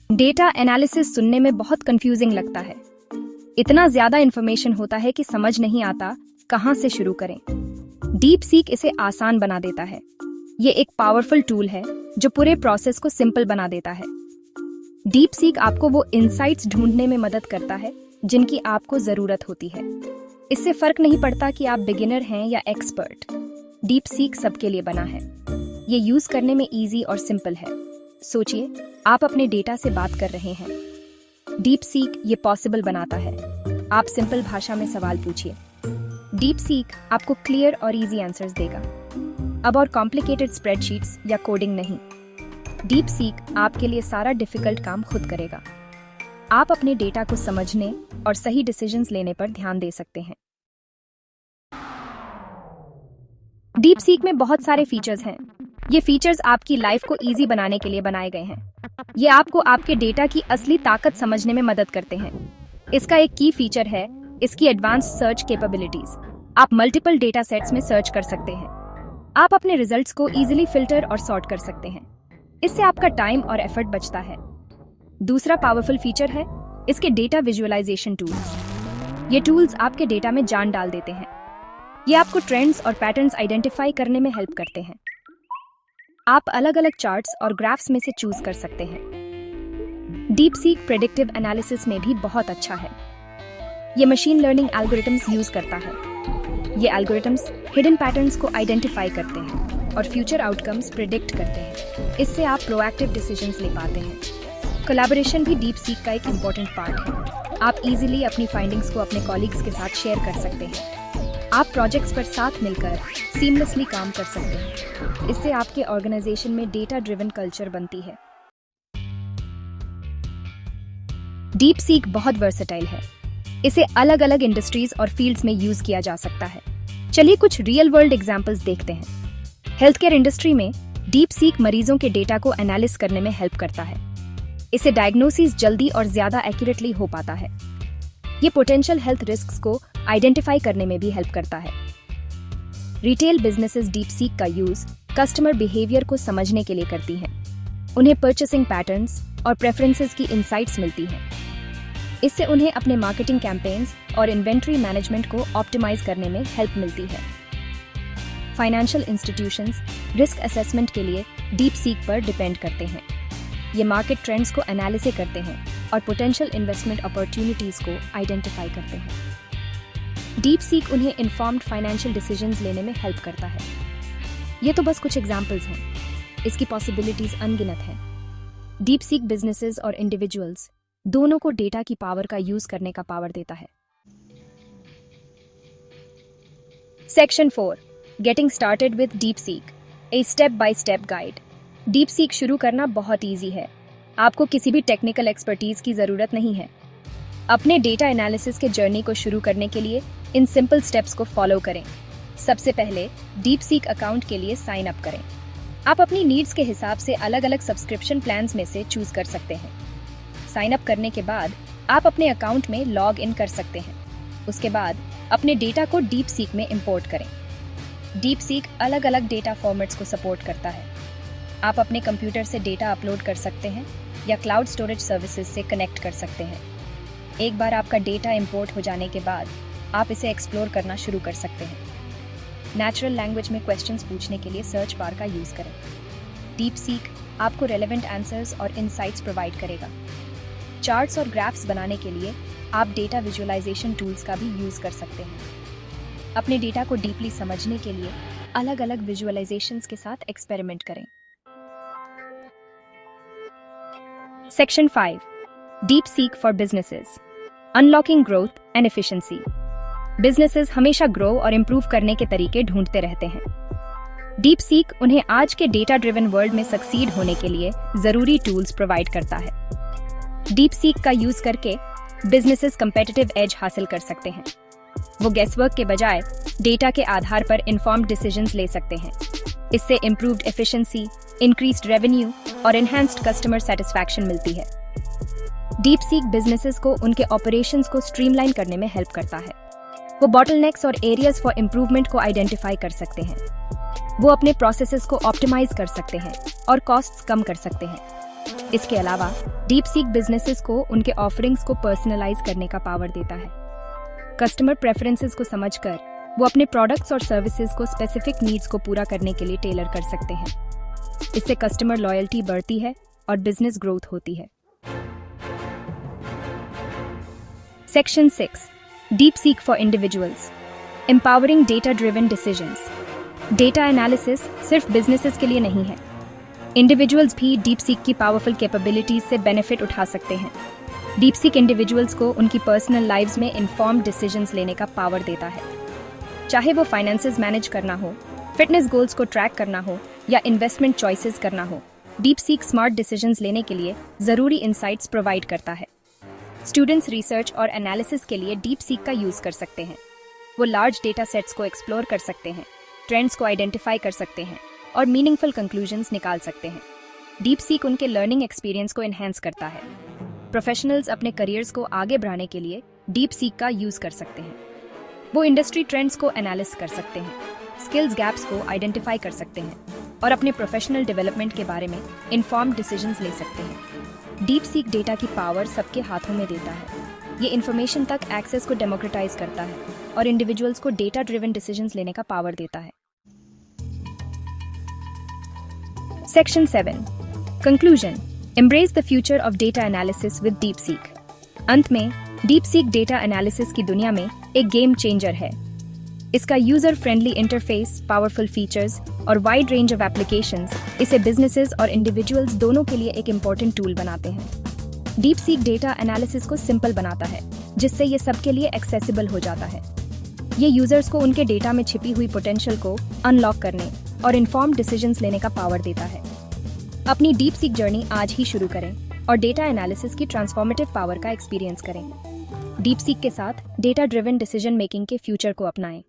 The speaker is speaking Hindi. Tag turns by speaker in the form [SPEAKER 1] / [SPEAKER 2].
[SPEAKER 1] डेटा एनालिसिस सुनने में बहुत कंफ्यूजिंग लगता है। इतना ज्यादा इंफॉर्मेशन होता है कि समझ नहीं आता कहां से शुरू करें। डीप सीक इसे आसान बना देता है। ये एक पावरफुल टूल है जो पूरे प्रोसेस को सिंपल बना देता है। डीप सीक आपको वो इंसाइट्स ढूंढने में मदद करता है जिनकी आपको जरूरत होती है। इससे फर्क नहीं पड़ता कि आप बिगिनर हैं या एक्सपर्ट। डीप सीक सबके लिए बना है। ये यूज करने में इजी और सिंपल है। सोचिए, आप अपने डेटा से बात कर रहे हैं। डीप सीक ये पॉसिबल बनाता है। आप सिंपल भाषा में सवाल पूछिए। डीप सीक आपको क्लियर और इजी आंसर्स देगा। अब और कॉम्प्लिकेटेड स्प्रेडशीट्स या कोडिंग नहीं। डीप सीक आपके लिए सारा डिफिकल्ट काम खुद करेगा। आप अपने डेटा को समझने और सही डिसीजंस लेने पर ध्यान दे सकते हैं। डीप सीक में बहुत सारे फीचर्स हैं। ये फीचर्स आपकी लाइफ को इजी बनाने के लिए बनाए गए हैं। ये आपको आपके डेटा की असली ताकत समझने में मदद करते हैं। इसका एक की फीचर है इसकी एडवांस्ड सर्च कैपेबिलिटीज। आप मल्टीपल डेटा सेट्स में सर्च कर सकते हैं। आप अपने रिजल्ट्स को इजीली फिल्टर और सॉर्ट कर सकते हैं। इससे आपका टाइम और एफर्ट बचता है। दूसरा पावरफुल फीचर है इसके डेटा विजुअलाइजेशन टूल्स। ये टूल्स आपके डेटा में जान डाल देते हैं। ये आपको ट्रेंड्स और पैटर्न्स आइडेंटिफाई करने में हेल्प करते हैं। आप अलग अलग चार्ट्स और ग्राफ्स में से चूज कर सकते हैं। डीप सीक प्रेडिक्टिव एनालिसिस में भी बहुत अच्छा है। ये मशीन लर्निंग एल्गोरिथम्स यूज करता है। ये एल्गोरिथम्स हिडन पैटर्न्स को आइडेंटिफाई करते हैं और फ्यूचर आउटकम्स प्रिडिक्ट करते हैं। इससे आप प्रोएक्टिव डिसीजंस ले पाते हैं। कोलैबोरेशन भी डीप सीक का एक इम्पोर्टेंट पार्ट है। आप इजीली अपनी फाइंडिंग्स को अपने कॉलीग्स के साथ शेयर कर सकते हैं। आप प्रोजेक्ट्स पर साथ मिलकर सीमलेसली काम कर सकते हैं। इससे आपके ऑर्गेनाइजेशन में डेटा ड्रिवन कल्चर बनती है। डीप सीक बहुत वर्सेटाइल है। इसे अलग अलग इंडस्ट्रीज और फील्ड्स में यूज किया जा सकता है। चलिए कुछ रियल वर्ल्ड एग्जांपल्स देखते हैं। हेल्थ केयर इंडस्ट्री में डीप सीक मरीजों के डेटा को एनालिसिस करने में हेल्प करता है। इससे डायग्नोसिस जल्दी और ज्यादा एक्यूरेटली हो पाता है। ये पोटेंशियल हेल्थ रिस्क्स को आइडेंटिफाई करने में भी हेल्प करता है। रिटेल बिजनेसेस डीप सीक का यूज कस्टमर बिहेवियर को समझने के लिए करती हैं। उन्हें परचेसिंग पैटर्न्स और प्रेफरेंसेस की इंसाइट्स मिलती हैं। इससे उन्हें अपने मार्केटिंग कैंपेन्स और इन्वेंट्री मैनेजमेंट को ऑप्टिमाइज करने में हेल्प मिलती है। फाइनेंशियल इंस्टीट्यूशंस रिस्क असेसमेंट के लिए डीप सीक पर डिपेंड करते हैं। ये मार्केट ट्रेंड्स को एनालिसिस करते हैं और पोटेंशियल इन्वेस्टमेंट अपॉर्चुनिटीज को आइडेंटिफाई करते हैं। डीप सीक उन्हें इन्फॉर्म्ड फाइनेंशियल डिसीजंस लेने में हेल्प करता है। ये तो बस कुछ एग्जांपल्स हैं। इसकी पॉसिबिलिटीज अनगिनत हैं। डीप सीक बिजनेसेस और इंडिविजुअल्स दोनों को डेटा की पावर का यूज करने का पावर देता है। Section 4 getting started with deep seek, a step by step guide. Deep seek शुरू करना बहुत इजी है। आपको किसी भी टेक्निकल एक्सपर्टीज की जरूरत नहीं है। अपने डेटा एनालिसिस के जर्नी को शुरू करने के लिए इन सिंपल स्टेप्स को फॉलो करें। सबसे पहले डीप सीक अकाउंट के लिए साइन अप करें। आप अपनी नीड्स के हिसाब से अलग अलग सब्सक्रिप्शन प्लान्स में से चूज कर सकते हैं। साइन अप करने के बाद आप अपने अकाउंट में लॉग इन कर सकते हैं। उसके बाद अपने डेटा को डीप सीक में इंपोर्ट करें। डीप सीक अलग अलग डेटा फॉर्मेट्स को सपोर्ट करता है। आप अपने कंप्यूटर से डेटा अपलोड कर सकते हैं या क्लाउड स्टोरेज सर्विसेज से कनेक्ट कर सकते हैं। एक बार आपका डेटा इंपोर्ट हो जाने के बाद आप इसे एक्सप्लोर करना शुरू कर सकते हैं। नेचुरल लैंग्वेज में क्वेश्चंस पूछने के लिए सर्च बार का यूज करें। डीप सीक आपको रेलेवेंट आंसर्स और इनसाइट्स प्रोवाइड करेगा। चार्ट्स और ग्राफ्स बनाने के लिए आप डेटा विजुअलाइजेशन टूल्स का भी यूज कर सकते हैं। अपने डेटा को डीपली समझने के लिए अलग अलग विजुअलाइजेशंस के साथ एक्सपेरिमेंट करें। Section 5 deep seek for businesses, unlocking growth and efficiency. Businesses हमेशा ग्रो और इंप्रूव करने के तरीके ढूंढते रहते हैं। डीप सीक उन्हें आज के डेटा ड्रिवन वर्ल्ड में सक्सीड होने के लिए जरूरी टूल्स प्रोवाइड करता है। डीप सीक का यूज करके बिजनेसेस कंपेटिटिव एज हासिल कर सकते हैं। वो गेसवर्क के बजाय डेटा के आधार पर इन्फॉर्म्ड डिसीजंस ले सकते हैं। इससे इंप्रूव्ड एफिशिएंसी, इंक्रीज्ड रेवेन्यू और एनहांस्ड कस्टमर सेटिस्फैक्शन मिलती है। डीप सीक बिजनेसेस को उनके ऑपरेशंस को स्ट्रीमलाइन करने में हेल्प करता है। वो बॉटलनेक्स और एरियाज फॉर इम्प्रूवमेंट को आइडेंटिफाई कर सकते हैं। वो अपने प्रोसेसेस को ऑप्टिमाइज कर सकते हैं और कॉस्ट्स कम कर सकते हैं। इसके अलावा डीप सीक बिजनेसेस को उनके ऑफरिंग्स को पर्सनलाइज करने का पावर देता है। कस्टमर प्रेफरेंसेस को समझकर वो अपने प्रोडक्ट्स और सर्विसेज को स्पेसिफिक नीड्स को पूरा करने के लिए टेलर कर सकते हैं। इससे कस्टमर लॉयल्टी बढ़ती है और बिजनेस ग्रोथ होती है। Section 6, deep seek for individuals, empowering data driven decisions. Data analysis सिर्फ बिजनेसेस के लिए नहीं है। इंडिविजुअल्स भी डीप सीक की पावरफुल कैपेबिलिटीज से बेनिफिट उठा सकते हैं। डीप सीक इंडिविजुअल्स को उनकी पर्सनल लाइव्स में इन्फॉर्म्ड डिसीजंस लेने का पावर देता है। चाहे वो फाइनेंसेस मैनेज करना हो, फिटनेस गोल्स को ट्रैक करना हो या इन्वेस्टमेंट चॉइसेस करना हो, डीप सीक स्मार्ट डिसीजंस लेने के लिए जरूरी इंसाइट्स प्रोवाइड करता है। स्टूडेंट्स रिसर्च और एनालिसिस के लिए डीप सीक का यूज कर सकते हैं। वो लार्ज डेटा सेट्स को एक्सप्लोर कर सकते हैं, ट्रेंड्स को आइडेंटिफाई कर सकते हैं और मीनिंगफुल कंक्लूजन्स निकाल सकते हैं। डीप सीक उनके लर्निंग एक्सपीरियंस को एनहेंस करता है। प्रोफेशनल्स अपने करियर्स को आगे बढ़ाने के लिए डीप सीक का यूज कर सकते हैं। वो इंडस्ट्री ट्रेंड्स को एनालिस कर सकते हैं, स्किल्स गैप्स को आइडेंटिफाई कर सकते हैं और अपने प्रोफेशनल डेवलपमेंट के बारे में इन्फॉर्म्ड डिसीजंस ले सकते हैं। डीप सीक डेटा की पावर सबके हाथों में देता है। ये इन्फॉर्मेशन तक एक्सेस को डेमोक्रेटाइज करता है और इंडिविजुअल्स को डेटा ड्रिवन डिसीजंस लेने का पावर देता है। Section 7, conclusion, embrace the future of data analysis with deep seek. अंत में डीप सीक डेटा एनालिसिस की दुनिया में एक गेम चेंजर है। इसका user friendly interface, powerful features और वाइड रेंज ऑफ एप्लीकेशंस इसे बिजनेसेस और इंडिविजुअल्स दोनों के लिए एक इम्पोर्टेंट टूल बनाते हैं। डीप सीक डेटा एनालिसिस को सिंपल बनाता है, जिससे ये सबके लिए एक्सेसिबल हो जाता है। ये यूजर्स को उनके डेटा में छिपी हुई पोटेंशियल को अनलॉक करने और इन्फॉर्म्ड डिसीजंस लेने का पावर देता है। अपनी डीप सीक जर्नी आज ही शुरू करें और डेटा एनालिसिस की ट्रांसफॉर्मेटिव पावर का एक्सपीरियंस करें। डीप सीक के साथ डेटा ड्रिवन डिसीजन मेकिंग के फ्यूचर को अपनाएं।